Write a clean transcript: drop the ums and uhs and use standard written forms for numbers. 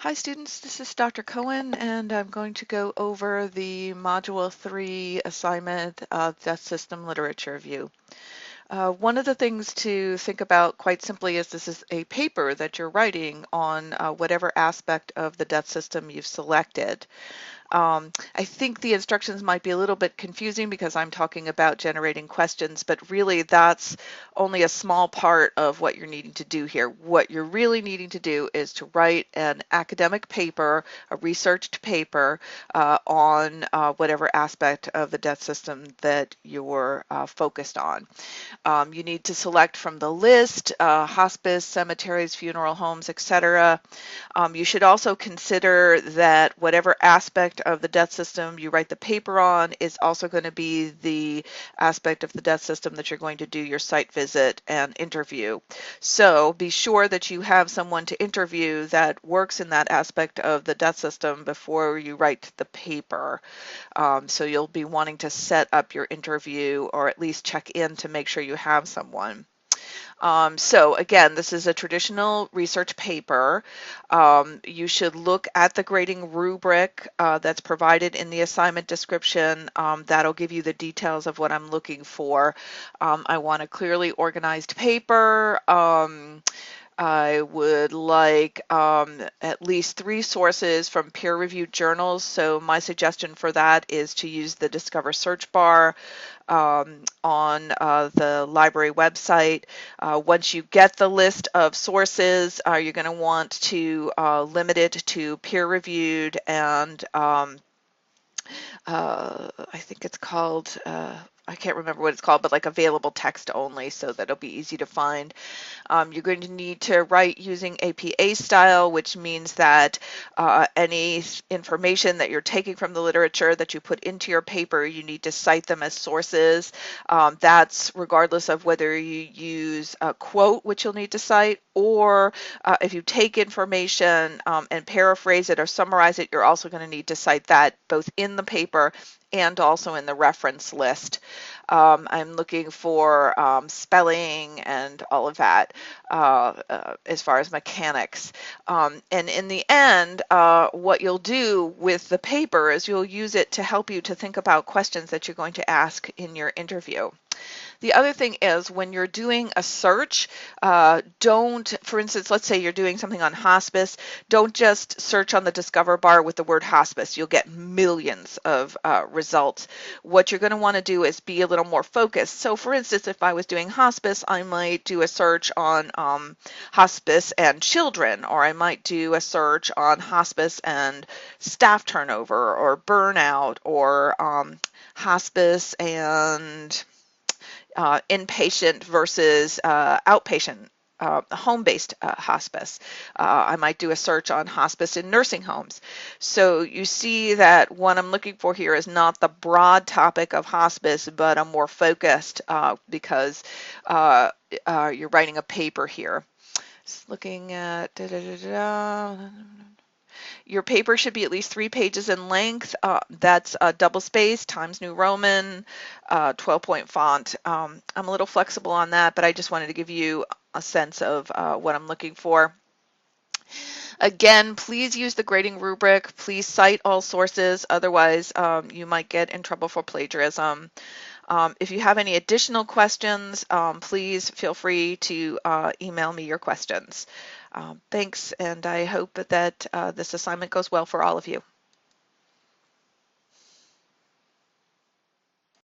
Hi students, this is Dr. Cohen and I'm going to go over the Module 3 assignment, Death System Literature Review. One of the things to think about quite simply is this is a paper that you're writing on whatever aspect of the death system you've selected. I think the instructions might be a little bit confusing because I'm talking about generating questions, but really that's only a small part of what you're needing to do here. What you're really needing to do is to write an academic paper, a researched paper on whatever aspect of the death system that you're focused on. You need to select from the list, hospice, cemeteries, funeral homes, etc. You should also consider that whatever aspect of the death system you write the paper on is also going to be the aspect of the death system that you're going to do your site visit and interview. So be sure that you have someone to interview that works in that aspect of the death system before you write the paper. So you'll be wanting to set up your interview or at least check in to make sure you have someone. So again, this is a traditional research paper. You should look at the grading rubric that's provided in the assignment description. That'll give you the details of what I'm looking for. I want a clearly organized paper. I would like at least 3 sources from peer-reviewed journals. So my suggestion for that is to use the Discover search bar on the library website. Once you get the list of sources, you're going to want to limit it to peer-reviewed and I think it's called, I can't remember what it's called, but like available text only so that it'll be easy to find. You're going to need to write using APA style, which means that any information that you're taking from the literature that you put into your paper, you need to cite them as sources. That's regardless of whether you use a quote, which you'll need to cite, or if you take information and paraphrase it or summarize it, you're also going to need to cite that both in the paper and also in the reference list. I'm looking for spelling and all of that as far as mechanics. And in the end, what you'll do with the paper is you'll use it to help you to think about questions that you're going to ask in your interview. The other thing is when you're doing a search, don't, for instance, let's say you're doing something on hospice, don't just search on the Discover bar with the word hospice. You'll get millions of results. What you're going to want to do is be a little more focused. So for instance, if I was doing hospice, I might do a search on hospice and children, or I might do a search on hospice and staff turnover or burnout, or hospice and inpatient versus outpatient home-based hospice. I might do a search on hospice in nursing homes. So you see that what I'm looking for here is not the broad topic of hospice, but a more focused because you're writing a paper here. Just looking at your paper should be at least 3 pages in length. That's double space, Times New Roman, 12-point font. I'm a little flexible on that, but I just wanted to give you a sense of what I'm looking for. Again, please use the grading rubric. Please cite all sources. Otherwise, you might get in trouble for plagiarism. If you have any additional questions, please feel free to email me your questions. Thanks, and I hope that this assignment goes well for all of you.